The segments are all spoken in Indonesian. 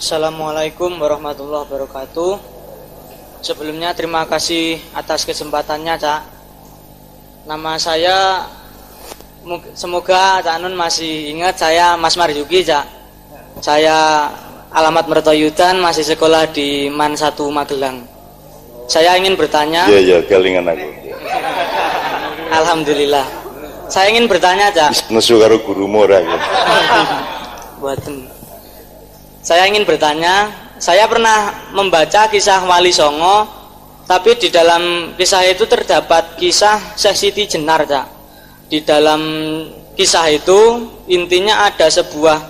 Assalamualaikum warahmatullahi wabarakatuh. Sebelumnya terima kasih atas kesempatannya, Cak. Nama saya, semoga Cak Nun masih ingat, saya Mas Marjuki, Cak. Saya alamat Mertoyudan, masih sekolah di MAN 1 Magelang. Saya ingin bertanya. Iya, kelingan aku. Alhamdulillah. Saya ingin bertanya, Cak. Nesu karo gurumu ora gitu. Buaten. Saya ingin bertanya, saya pernah membaca kisah Wali Songo, tapi di dalam kisah itu terdapat kisah Syekh Siti Jenar, Cak. Di dalam kisah itu intinya ada sebuah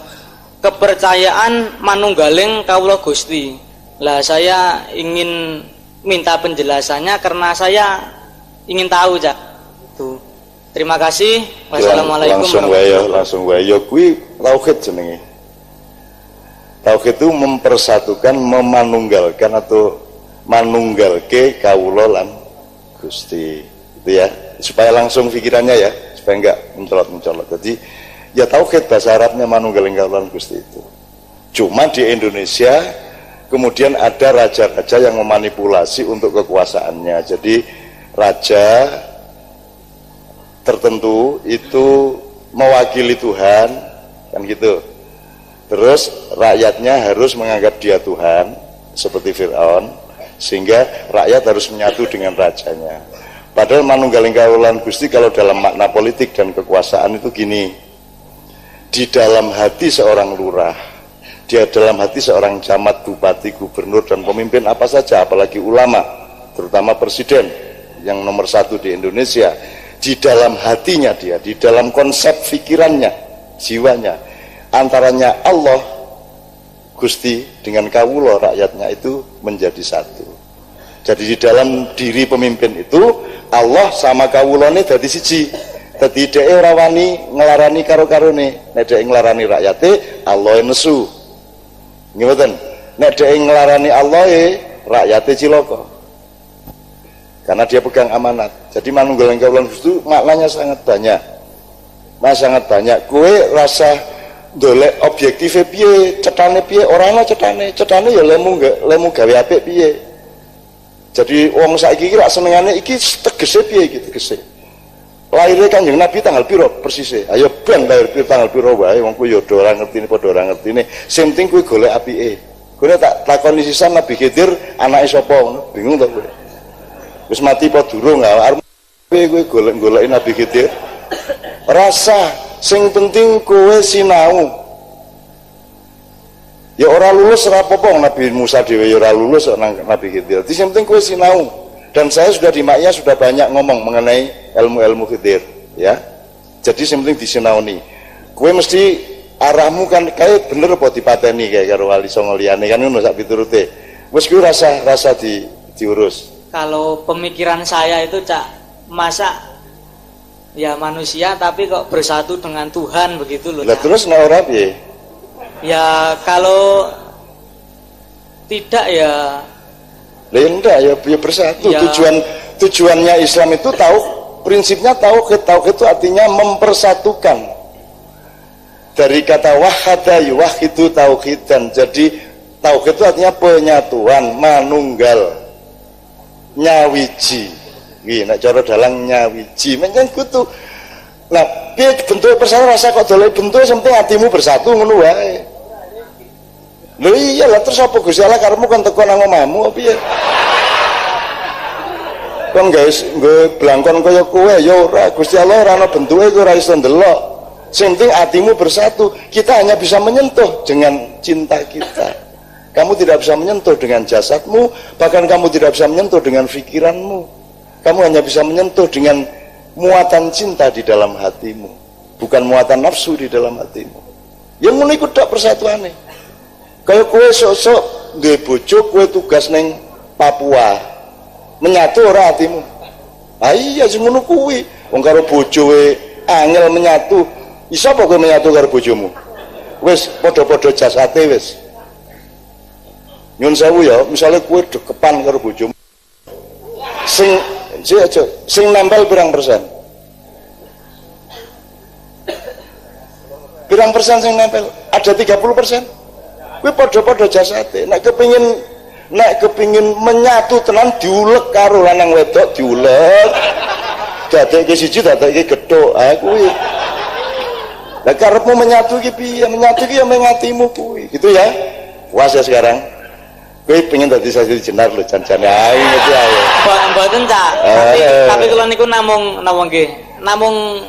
kepercayaan manunggaling kawula Gusti. Lah saya ingin minta penjelasannya karena saya ingin tahu, Cak. Tuh. Terima kasih. Wassalamualaikum langsung wae kuwi tauhid jenenge. Tauhid itu mempersatukan, memanunggalkan atau manunggalke kawula lan Gusti. Itu ya, supaya langsung pikirannya ya, supaya enggak mencolot-mencolot. Jadi ya tauhid bahasa Arabnya manunggaling kawula lan Gusti itu. Cuma di Indonesia kemudian ada raja-raja yang memanipulasi untuk kekuasaannya. Jadi raja tertentu itu mewakili Tuhan, kan gitu. Terus rakyatnya harus menganggap dia Tuhan seperti Fir'aun, sehingga rakyat harus menyatu dengan rajanya. Padahal manunggaling kawula Gusti kalau dalam makna politik dan kekuasaan itu gini, di dalam hati seorang lurah, dia dalam hati seorang camat, bupati, gubernur dan pemimpin apa saja, apalagi ulama, terutama presiden yang nomor 1 di Indonesia, di dalam hatinya dia, di dalam konsep pikirannya, jiwanya, antaranya Allah Gusti dengan kawula rakyatnya itu menjadi satu. Jadi di dalam diri pemimpin itu Allah sama kawulane dadi siji. Dadi dhek ora wani nglarani karo-karone. Nek dhek nglarani rakyate Allah nesu. Nggih mboten? Nek dhek nglarani Allah rakyate cilaka. Karena dia pegang amanat. Jadi manunggaling kawula itu maknanya sangat banyak. Sangat banyak. Kowe rasa dolek objektifnya piye, cetane piye, orang ana cetane ya lemu gawe apik piye. Jadi wong saiki iki rak senengane iki tegese piye iki tegese. Lahirnya Kanjeng Nabi tanggal piro persise? Ayo ben lahir tanggal piro wae wong kuwi ya ora ngertine padha ora ngertine. Sing penting kuwi golek apike. Kowe tak takoni sisan Nabi Khidir anake sapa ngono, bingung to kowe. Wis mati apa durung arep kowe golek-goleki Nabi Khidir. Rasa sing penting kowe sinau. Ya ora lulus ora apa-apa, Nabi Musa dhewe ya ora lulus Nabi Khidir. Jadi sing penting kowe sinau. Dan saya sudah di Maknya sudah banyak ngomong mengenai ilmu-ilmu Khidir, ya. Jadi sing penting disinaoni. Kowe mesti arahmu kan kayak bener apa dipateni kayak karo Wali Songo liyane kan ngono sak piturute. Wis kuwi rasa diurus. Kalau pemikiran saya itu, Cak, masa ya manusia tapi kok bersatu dengan Tuhan begitu loh. Lah terus nek ora piye? Ya kalau tidak ya. Lah enggak ya bersatu. Ya. Tujuannya Islam itu tahu prinsipnya tauhid itu artinya mempersatukan. Dari kata wahada yuwahidu tauhidan. Jadi tauhid itu artinya penyatuan, manunggal, nyawiji. Nggih, nek cara dalang nyawiji menyang kutu. Nah, piye bentuk persatu rasa kok dolek bentuk sampai hatimu bersatu ngono wae. Lho iya lah terus apa Gusti Allah karepmu kon teko nang omahmu piye? Kon guys, nggo blangkon kaya kowe ya ora Gusti Allah ora ana bentuke kowe ora iso ndelok. Sing penting hatimu bersatu. Kita hanya bisa menyentuh dengan cinta kita. Kamu tidak bisa menyentuh dengan jasadmu, bahkan kamu tidak bisa menyentuh dengan pikiranmu. Kamu hanya bisa menyentuh dengan muatan cinta di dalam hatimu, bukan muatan nafsu di dalam hatimu. Yang ngono iku tok persatuane. Kaya kowe sok-sok duwe bojo, kowe tugas ning Papua. Menyatu ora hatimu? Ah iya sing ngono kuwi. Wong karo bojoe angel menyatu. Iso apa kowe menyatu karo bojomu? Wis padha-padha jasate wis. Nyun sewu ya, misalnya kowe dekepan karo bojomu. Sing nempel pirang persen? Pirang persen sing nempel? Ada 30%? kuwi padha-padha jasate. Nek kepingin menyatu tenan diulek karo lanang wedok diulek. Dadekke siji dadekke gethuk. Ah kuwi. Lah karepmu menyatu iki piye? Menyatu iki ya mung atimu kuwi. Gitu ya. Puas ya sekarang. Kowe pengen dadi Sesi Jenar lho jan-jane ae ngerti ae. Mboten Cak. Tapi kula niku namung napa nggih? Namung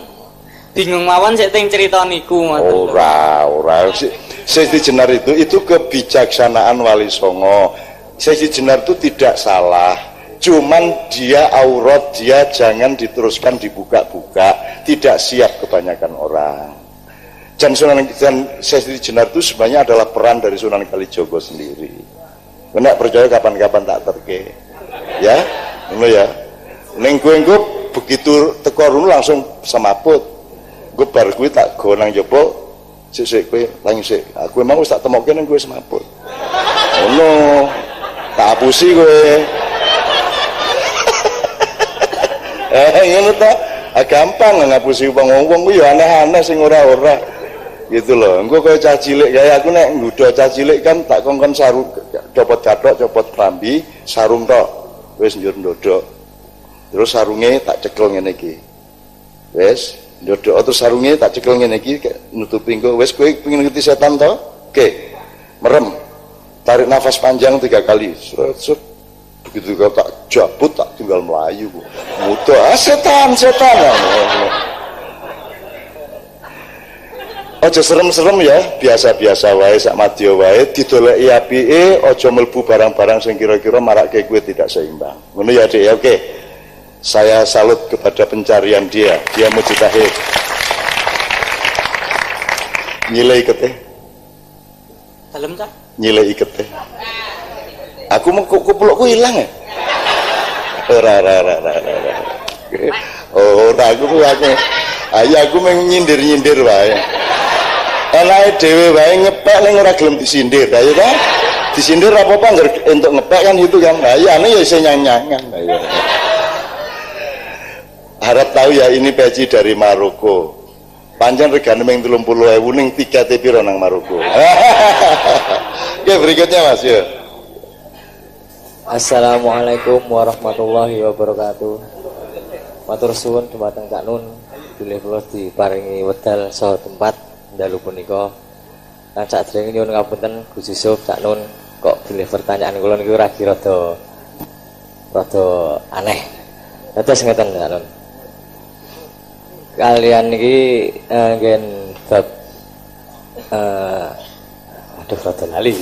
bingung mawon sik teng crita niku ngoten. Ora. Sesi Jenar itu kebijaksanaan Wali Songo. Sesi Jenar itu tidak salah. Cuman dia aurat, dia jangan diteruskan dibuka-buka. Tidak siap kebanyakan orang. Dan Sesi Jenar itu sebenarnya adalah peran dari Sunan Kalijogo sendiri. Nek percaya kapan-kapan tak terke. Ya, ngono ya. Ning kowe engko begitu teko runu langsung semaput. Gue bar kuwi tak go nang jaba. Sik kowe lang sik. Aku emang wis tak temokke ning kowe semaput. Ngono. Tak apusi kowe. Ngono ta? Gampang ngapusi wong-wong kuwi ya aneh-aneh sing ora-ora. Gitu loh. Engko kowe cah cilik kaya aku nek nggodha cah cilik kan tak kongkon sarung copot gathok, copot klambi, sarung tok. Wis njur ndodok. Terus sarunge tak cekel ngene iki. Wis, ndodok terus sarunge tak cekel ngene iki nutupi engko. Wis kowe pengen ngerti setan to? Oke. Merem. Tarik nafas panjang 3 kali. Set. Begitu kau tak jabut tak tinggal melayu. Mudah setan. Aja serem-serem ya, biasa-biasa wae sak madya wae, didoleki apike, aja mlebu barang-barang sing kira-kira marake kowe tidak seimbang. Ngono ya, Dik ya. Oke. Saya salut kepada pencarian dia mujtahid. Nyilai keteh. Dalem Cak. Nyilai keteh. Aku mau kupulukku ilang ya. Ora. Oh, aku. Ayo aku nyindir-nyindir wae. Enake dhewe wae ngepek ning ora gelem disindir. Ayo ta? Disindir apa-apa entuk ngepek kan itu kan. Lah iya ane ya isih nyang-nyangan. Ayo. Harap tahu ya ini peci dari Maroko. Panjang regane ming 30.000 ning tikete pira nang Maroko. Oke, berikutnya Mas ya. Assalamualaikum warahmatullahi wabarakatuh. Matur suwun dumateng Cak Nun, bilih kula diparingi wedal saha tempat dalu punika. Lan sadèrèngé nyuwun ngapunten Gus Yusuf Cak Nun, kok bilih pertanyaan kula niku rada aneh. Dados ngeten Cak Nun. Kalian niki ngen bab rada lali.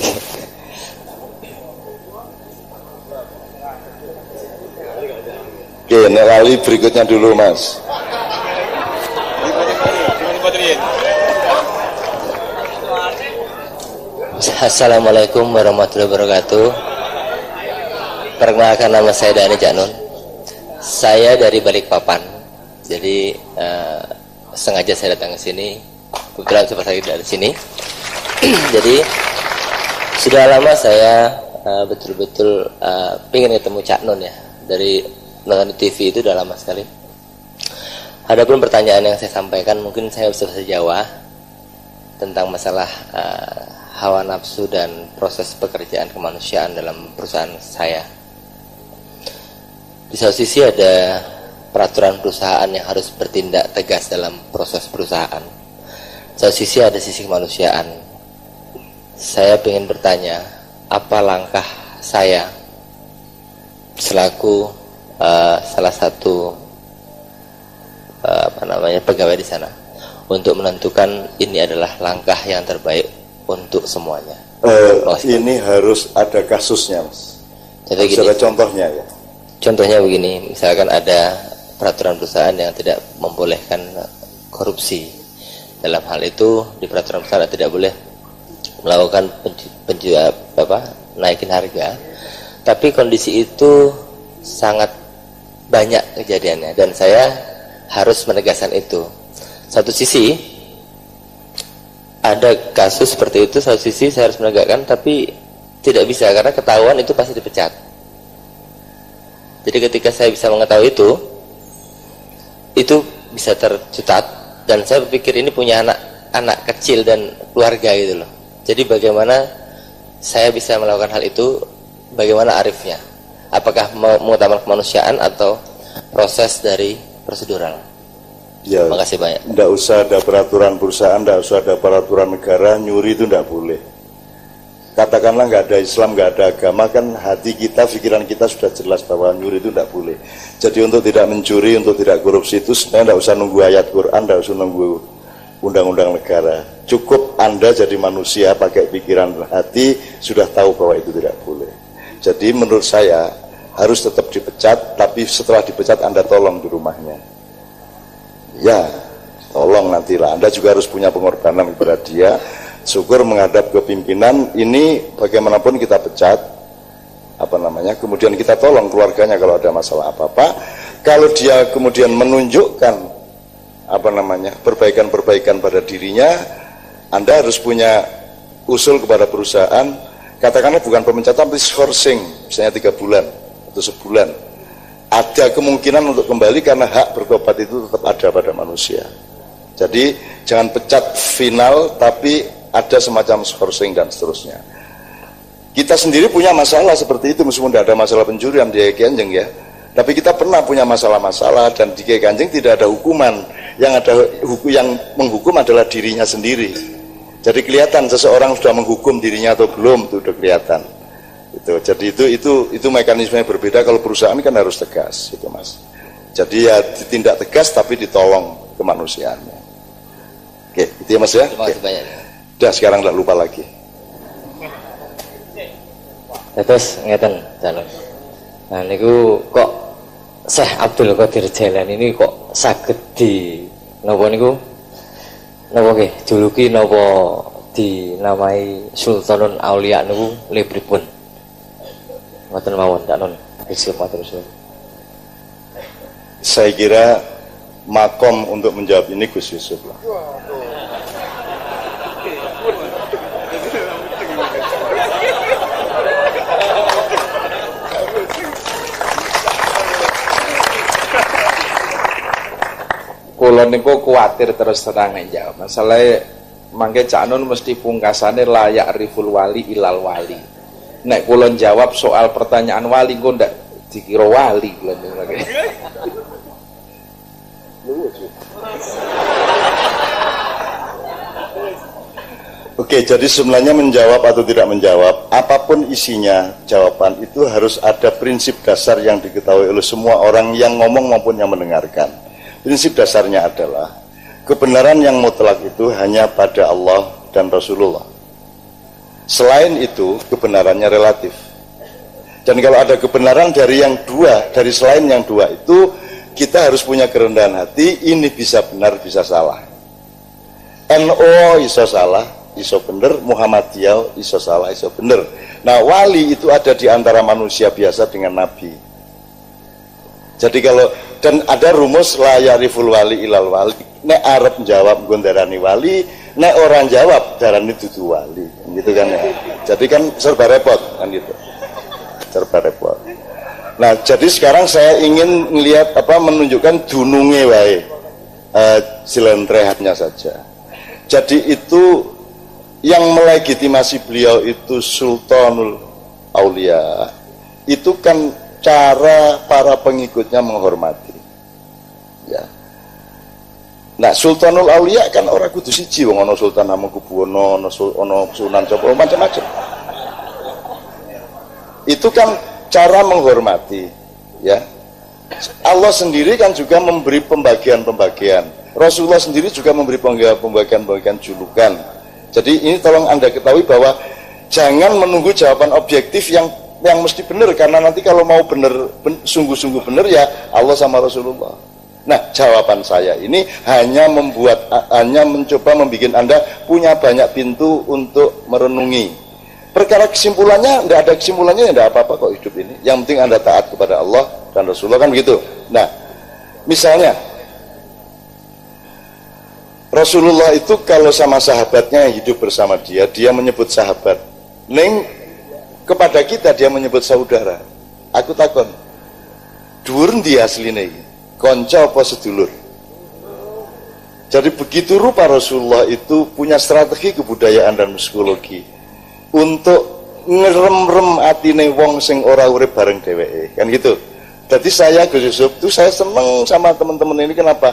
Oke, nek lali berikutnya dulu Mas. Assalamualaikum warahmatullahi wabarakatuh. Perkenalkan, nama saya Dani Cak Nun. Saya dari Balikpapan. Jadi sengaja saya datang ke sini. Kebetulan sempat saya dari sini. Jadi sudah lama saya betul-betul pengen ketemu Cak Nun ya. Dari nonton TV itu udah lama sekali. Adapun pertanyaan yang saya sampaikan mungkin saya bisa bahasa Jawa tentang masalah hawa nafsu dan proses pekerjaan kemanusiaan dalam perusahaan saya. Di satu sisi ada peraturan perusahaan yang harus bertindak tegas dalam proses perusahaan. Di satu sisi ada sisi kemanusiaan. Saya ingin bertanya, apa langkah saya selaku salah satu pegawai di sana untuk menentukan ini adalah langkah yang terbaik untuk semuanya. Ini harus ada kasusnya Mas. Jadi harus ada contohnya ya. Contohnya begini, misalkan ada peraturan perusahaan yang tidak membolehkan korupsi. Dalam hal itu di peraturan perusahaan tidak boleh melakukan naikin harga. Tapi kondisi itu sangat banyak kejadiannya dan saya harus menegaskan itu. Satu sisi ada kasus seperti itu, satu sisi saya harus menegakkan, tapi tidak bisa karena ketahuan itu pasti dipecat. Jadi ketika saya bisa mengetahui itu bisa tercatat dan saya berpikir ini punya anak kecil dan keluarga gitu loh. Jadi bagaimana saya bisa melakukan hal itu, bagaimana arifnya? Apakah mengutamakan kemanusiaan atau proses dari prosedural? Ya, terima kasih banyak. Tidak usah ada peraturan perusahaan, tidak usah ada peraturan negara, nyuri itu tidak boleh. Katakanlah nggak ada Islam, nggak ada agama, kan hati kita, pikiran kita sudah jelas bahwa nyuri itu tidak boleh. Jadi untuk tidak mencuri, untuk tidak korupsi itu sebenarnya tidak usah nunggu ayat Quran, tidak usah nunggu undang-undang negara. Cukup Anda jadi manusia pakai pikiran dan hati, sudah tahu bahwa itu tidak boleh. Jadi menurut saya harus tetap dipecat, tapi setelah dipecat Anda tolong di rumahnya. Ya, tolong nantilah. Anda juga harus punya pengorbanan kepada dia. Syukur menghadap ke pimpinan, ini bagaimanapun kita pecat, kemudian kita tolong keluarganya kalau ada masalah apa-apa. Kalau dia kemudian menunjukkan perbaikan-perbaikan pada dirinya, Anda harus punya usul kepada perusahaan, katakanlah bukan pemecatan tapi sourcing, misalnya 3 bulan atau sebulan. Ada kemungkinan untuk kembali karena hak bertobat itu tetap ada pada manusia. Jadi jangan pecat final, tapi ada semacam sourcing dan seterusnya. Kita sendiri punya masalah seperti itu, meskipun tidak ada masalah pencurian di Kanjeng ya. Tapi kita pernah punya masalah-masalah, dan di Kanjeng tidak ada hukuman. Yang ada yang menghukum adalah dirinya sendiri. Jadi kelihatan seseorang sudah menghukum dirinya atau belum, itu sudah kelihatan. Jadi itu mekanisme yang berbeda. Kalau perusahaan kan harus tegas, itu Mas. Jadi ya ditindak tegas tapi ditolong kemanusiaannya. Oke, itu ya Mas ya. Terima kasih banyak. Udah sekarang tidak lupa lagi. Terus ngeten Janus. Nah niku kok Syekh Abdul Qadir Jailani ini kok saged di napa niku? Napa nggih? Juluki napa dinamai Sultanul Aulia niku lebripun. Mboten mawon tak nun. Saya kira makom untuk menjawab ini Gus Yusuf lah. Kula niku kuwatir terus terang nek jawab. Masalahe mangke Cak Nun mesti pungkasane layak riful wali ilal wali. Nek kula jawab soal pertanyaan wali kok ndak dikira wali kula niku. Oke, jadi sebenarnya menjawab atau tidak menjawab, apapun isinya, jawaban itu harus ada prinsip dasar yang diketahui oleh semua orang yang ngomong maupun yang mendengarkan. Prinsip dasarnya adalah kebenaran yang mutlak itu hanya pada Allah dan Rasulullah. Selain itu, kebenarannya relatif. Dan kalau ada kebenaran dari yang dua, dari selain yang dua itu, kita harus punya kerendahan hati, ini bisa benar, bisa salah. NO iso salah, iso bener, Muhammadiyah iso salah, iso bener. Nah, wali itu ada di antara manusia biasa dengan nabi. Jadi kalau, dan ada rumus la yariful wali ilal wali, nek arep jawab gondarani wali, nek orang jawab darani dudu wali, gitu kan ya. Jadi kan serba repot kan gitu, serba repot. Nah, jadi sekarang saya ingin melihat menunjukkan dununge wae, silentrehatnya saja. Jadi itu yang melegitimasi beliau itu Sultanul Aulia, itu kan cara para pengikutnya menghormati. Ya. Nah, Sultanul Aulia kan orang kudu siji, wong ana Sultan Hamengkubuwono, ana Sunan Copo, macam-macam. Itu kan cara menghormati, ya. Allah sendiri kan juga memberi pembagian-pembagian. Rasulullah sendiri juga memberi pembagian-pembagian julukan. Jadi ini tolong Anda ketahui bahwa jangan menunggu jawaban objektif yang mesti benar, karena nanti kalau mau benar, sungguh-sungguh benar ya Allah sama Rasulullah. Nah, jawaban saya ini hanya mencoba membuat Anda punya banyak pintu untuk merenungi. Perkara kesimpulannya, tidak ada kesimpulannya, tidak apa-apa kok hidup ini. Yang penting Anda taat kepada Allah dan Rasulullah, kan begitu. Nah, misalnya Rasulullah itu kalau sama sahabatnya yang hidup bersama dia menyebut sahabat. Kepada kita dia menyebut saudara. Aku takon, dhuwur ndi asline iki? Kanca apa sedulur? Jadi begitu rupa Rasulullah itu punya strategi kebudayaan dan psikologi untuk ngerem-rem atine wong sing ora urip bareng dheweke, kan gitu. Jadi saya Gus Yusuf tuh saya seneng sama teman-teman ini. Kenapa?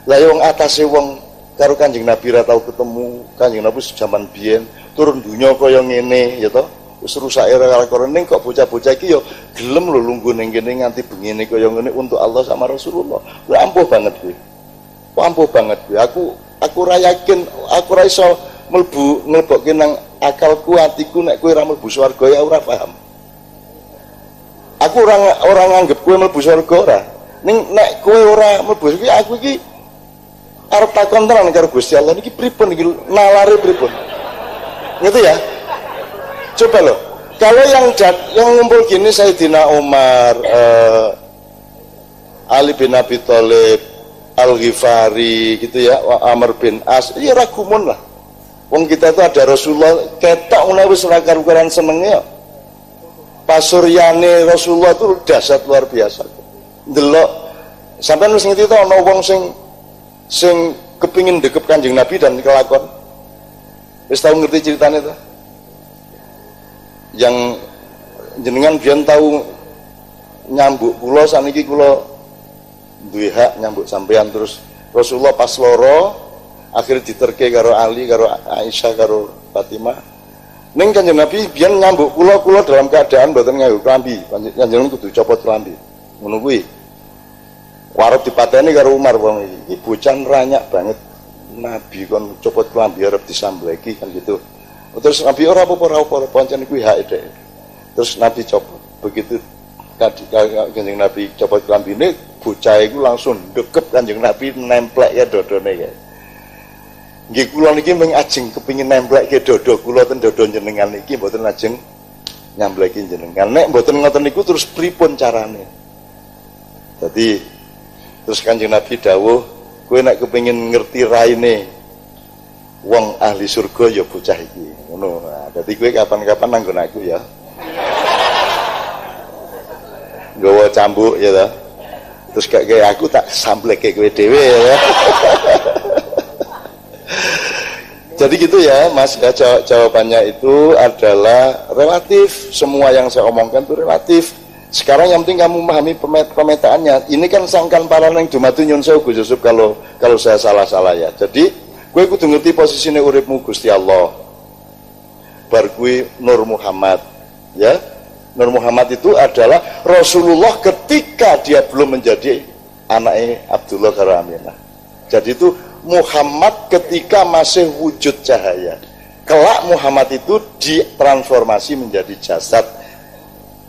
Lah ya wong atase wong karo Kanjeng Nabi ra tau ketemu, Kanjeng Nabi zaman biyen turun dunya kaya ngene ya toh. Wis rusake ora ning kok bocah-bocah iki ya gelem lho lungguh ning kene nganti bengine kaya ngene untuk Allah sama Rasulullah. Lha ampuh banget kuwi. Ampuh banget kuwi. Aku ra yakin, aku ra iso mlebokke nang akalku, atiku nek kowe ra mlebu swarga ya ora paham. Aku orang nganggep kowe mlebu swarga ora. Ning nek kowe ora mlebu iki aku iki arep takon tenan karo Gusti Allah niki pripun iki nalare pripun. Ngerti ya? Coba loh. Kalau yang ngumpul gini Sayyidina Umar, Ali bin Abi Thalib, Al-Ghifari gitu ya, Amr bin As, ya ragumun lah. Wong kita itu ada Rasulullah ketok ngono wis ora karuan senenge ya. Pasuryane Rasulullah itu dahsyat luar biasa. Ndelok sampean wis ngerti to ana wong sing kepingin dekep Kanjeng Nabi dan kelakon. Wis tau ngerti ceritanya to? Yang jenengan biyen tahu nyambuk kula saniki kula duwe hak nyambuk sampean, terus Rasulullah pas loro akhirnya diterke karo Ali, karo Aisyah, karo Fatimah. Ning Kanjeng Nabi biyen nyambuk kula dalam keadaan mboten nganggo klambi. Panjenengan kudu copot klambi. Ngono kuwi. Warep dipateni karo Umar wong iki. Bocah ranyak banget. Nabi kon copot klambi arep disambleki kan gitu. Terus Nabi ora apa-apa pancen kuwi hak dhek. Terus Nabi copot. Begitu Kanjeng Nabi copot klambine, bocah iku langsung dekep Kanjeng Nabi nemplek ya dodone ya. Nggih kula niki mung ajeng kepengin nemplekke dodo kula ten dodo jenengan iki mboten ajeng nyambleki jenengan. Nek mboten ngoten niku terus pripun carane? Jadi terus Kanjeng Nabi dawuh, kowe nek kepengin ngerti raine wong ahli surga ya bocah iki. Ngono. Nah, dadi kowe kapan-kapan nanggon aku ya. Nggawa cambuk ya ta. Terus kayak aku tak sambleke kowe dhewe ya. Jadi gitu ya Mas ya, jawabannya itu adalah relatif. Semua yang saya omongkan itu relatif. Sekarang yang penting kamu memahami pemetaannya. Ini kan sangkan para neng dumatu nyun sewu Gus Yusuf kalau saya salah-salah ya. Jadi gue kudu ngerti posisinya uripmu Gusti Allah. Bar gue Nur Muhammad ya. Nur Muhammad itu adalah Rasulullah ketika dia belum menjadi anaknya Abdullah karo Aminah. Jadi itu Muhammad ketika masih wujud cahaya. Kelak Muhammad itu ditransformasi menjadi jasad.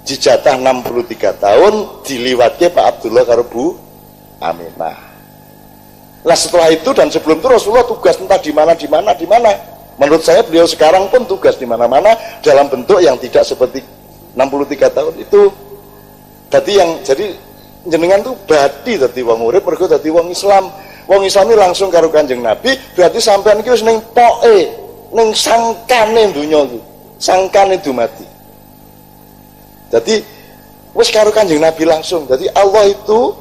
Dijatah 63 tahun diliwatke Pak Abdullah karo Bu Aminah. Nah setelah itu dan sebelum itu Rasulullah tugas entah di mana. Menurut saya beliau sekarang pun tugas di mana-mana dalam bentuk yang tidak seperti 63 tahun itu. Jadi jenengan tuh badi dadi wong urip mergo dadi wong Islam. Wong Islam ini langsung karo Kanjeng Nabi, berarti sampean iki wis ning poke, ning sangkane donya iki. Sangkane dumati. Jadi wis karo Kanjeng Nabi langsung. Jadi Allah itu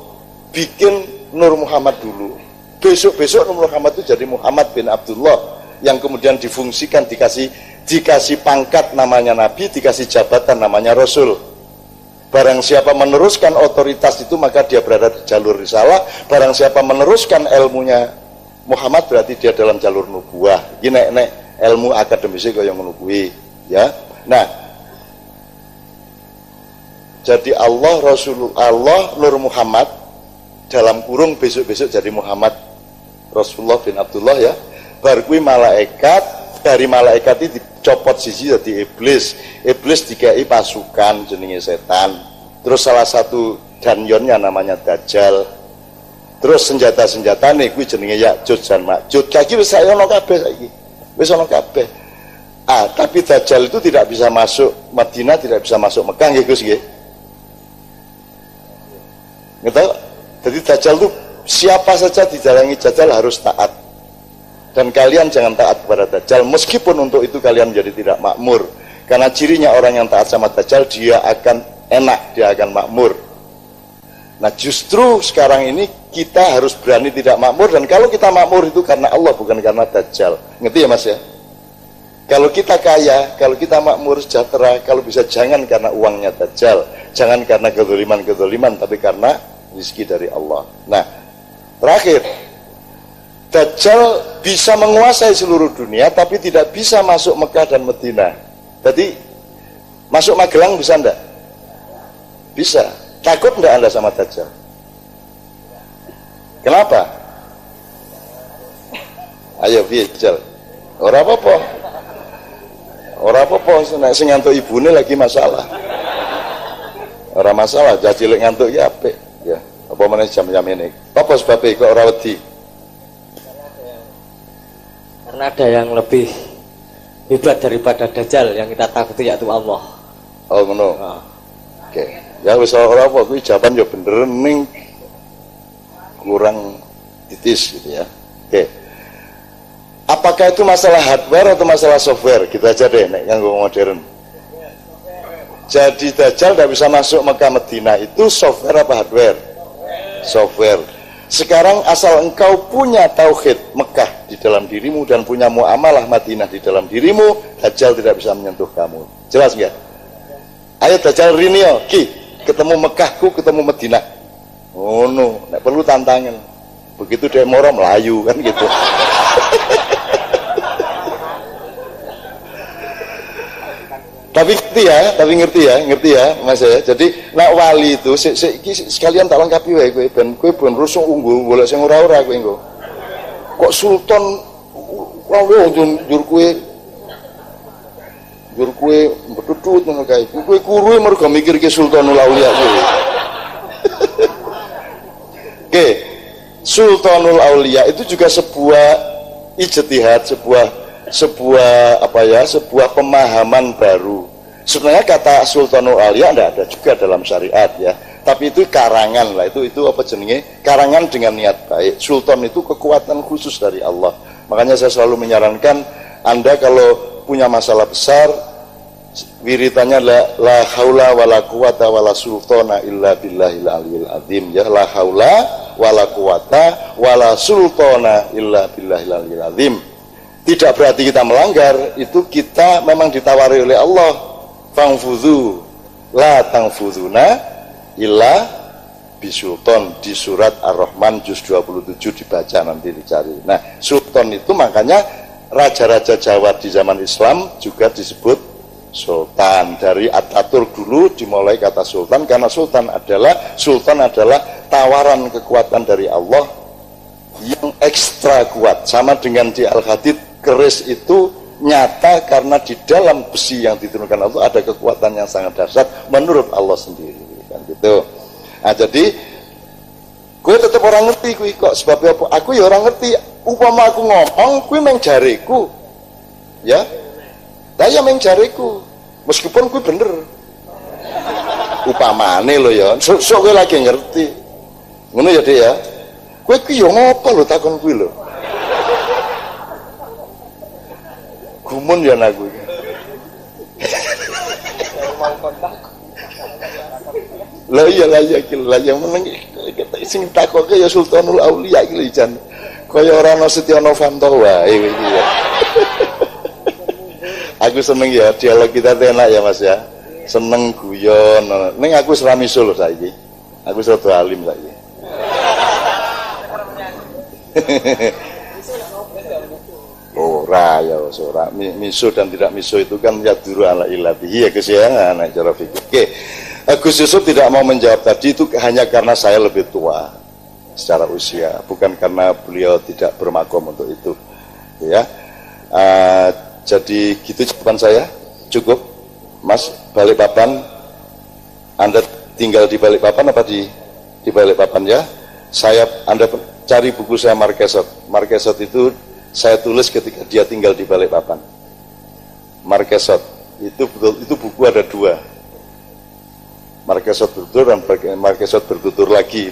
bikin Nur Muhammad dulu. Besok-besok Nur Muhammad itu jadi Muhammad bin Abdullah yang kemudian difungsikan dikasih pangkat namanya Nabi, dikasih jabatan namanya Rasul. Barang siapa meneruskan otoritas itu maka dia berada di jalur risalah. Barang siapa meneruskan ilmunya Muhammad berarti dia dalam jalur nubuah. Ini nek ilmu akademisi kaya ngono kuwi ya. Nah, jadi Allah Rasulullah Nur Muhammad dalam kurung besok-besok jadi Muhammad Rasulullah bin Abdullah ya. Bar kuwi malaikat, dari malaikat itu dicopot siji jadi iblis. Iblis dikai pasukan jenenge setan. Terus salah satu danyonnya namanya Dajjal. Terus senjata-senjatane kuwi jenenge Ya'juj dan Ma'juj. Kaki wis ana kabeh saiki. Wis ana kabeh. Tapi Dajjal itu tidak bisa masuk Madinah, tidak bisa masuk Mekah nggih Gus nggih. Ngerti? Jadi Dajjal itu siapa saja dijalangi Dajjal harus taat. Dan kalian jangan taat kepada Dajjal meskipun untuk itu kalian menjadi tidak makmur. Karena cirinya orang yang taat sama Dajjal dia akan enak, dia akan makmur. Nah justru sekarang ini kita harus berani tidak makmur. Dan kalau kita makmur itu karena Allah bukan karena Dajjal. Ngerti ya Mas ya? Kalau kita kaya, kalau kita makmur sejahtera, kalau bisa jangan karena uangnya Dajjal, jangan karena kezaliman, tapi karena rezeki dari Allah. Nah, terakhir, Dajjal bisa menguasai seluruh dunia, tapi tidak bisa masuk Mekah dan Madinah. Jadi, masuk Magelang bisa enggak? Bisa. Takut enggak Anda sama Dajjal? Kenapa? Ayo, Dajjal. Ora apa-apa. Orang apa-apa, sing ngantuk ibune lagi masalah. Orang masalah, jadi cilik ngantuk ya apik. Ya, apa meneh jam-jam ini. Apa sebabnya kok ora wedi? Karena ada yang lebih hebat daripada Dajjal yang kita takuti, yaitu Allah. Oh ngono. Oke. Ya wis ora apa kuwi jawaban ya bener ning kurang titis gitu ya. Oke. Apakah itu masalah hardware atau masalah software? Gitu aja deh, nek nganggo modern. Jadi Dajjal tidak bisa masuk Mekah Madinah, itu software apa hardware? Software. Sekarang asal engkau punya tauhid Mekah di dalam dirimu dan punya muamalah Madinah di dalam dirimu, Dajjal tidak bisa menyentuh kamu. Jelas nggak? Ayo Dajjal rinio, ki ketemu Mekahku, ketemu Madinah. Oh no, nek perlu tantangan. Begitu dia moro melayu kan gitu. Tapi ngerti ya Mas ya. Jadi nak wali itu sekalian tak lengkapi wae kowe ben rusuk unggul golek sing ora-ora kowe engko. Kok sultan wae njur kowe mbetutut ngono kae. Kowe kuruwe mergo mikirke Sultanul Aulia kowe. Oke. Sultanul Aulia itu juga sebuah ijtihad, sebuah pemahaman baru. Sebenarnya kata Sultanul Aulia tidak ada juga dalam syariat ya, tapi itu karangan lah, itu apa jenenge, karangan dengan niat baik. Sultan itu kekuatan khusus dari Allah. Makanya saya selalu menyarankan Anda kalau punya masalah besar, wiritannya la haula wala quwata wala sultana illa billahil aliyil azim ya, la haula wala quwata wala sultana illa billahil aliyil azim. Tidak berarti kita melanggar, itu kita memang ditawari oleh Allah. Fangfudhu la tangfudhuna illa bisultan, di surat Ar-Rahman juz 27 dibaca, nanti dicari. Nah, sultan itu makanya raja-raja Jawa di zaman Islam juga disebut sultan. Dari Ataturk dulu dimulai kata sultan, karena sultan adalah tawaran kekuatan dari Allah yang ekstra kuat. Sama dengan di Al-Hadid, keris itu nyata karena di dalam besi yang diturunkan Allah ada kekuatan yang sangat dahsyat menurut Allah sendiri kan gitu. Nah, jadi gue tetap orang ngerti gue kok sebabnya apa? Aku ya orang ngerti. Upama aku ngomong, gue meng jariku, ya, saya meng jariku, meskipun gue bener. Upamane lo ya, so gue lagi ngerti. Ngono ya deh ya. Gue yo ngopo lo takon gue lo. Gumun ya naku. Lah iya yang meneng sing takoke ya Sultanul Aulia iki jan. Kaya ora ana Setya Novanto wae iki ya. Aku seneng ya dialog kita enak ya Mas ya. Seneng guyon. Ning aku wis ra misul lho saiki. Aku wis rada alim saiki. Ora ya ora miso dan tidak miso itu kan ya duru ala ilahi ya kesiangan cara fikih. Oke. Gus Yusuf tidak mau menjawab tadi itu hanya karena saya lebih tua secara usia, bukan karena beliau tidak bermakom untuk itu. Ya. Jadi gitu jawaban saya. Cukup. Mas, Balikpapan, Anda tinggal di Balikpapan apa di Balikpapan ya? Anda cari buku saya Marquesot itu saya tulis ketika dia tinggal di Balikpapan. Marquesot itu buku ada dua. Marquesot bertutur dan Marquesot bertutur lagi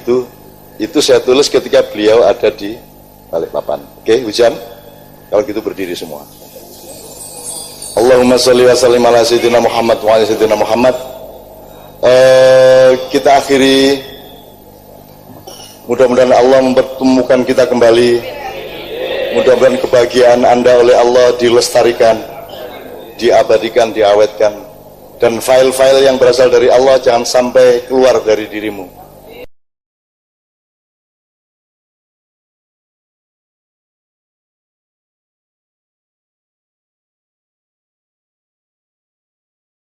itu saya tulis ketika beliau ada di Balikpapan. Oke, hujan. Kalau gitu berdiri semua. Allahumma sholli wa sallim ala sayyidina Muhammad wa ala sayyidina Muhammad. Kita akhiri, mudah-mudahan Allah mempertemukan kita kembali. Mudah-mudahan kebahagiaan Anda oleh Allah dilestarikan. diabadikan, diawetkan, dan file-file yang berasal dari Allah jangan sampai keluar dari dirimu.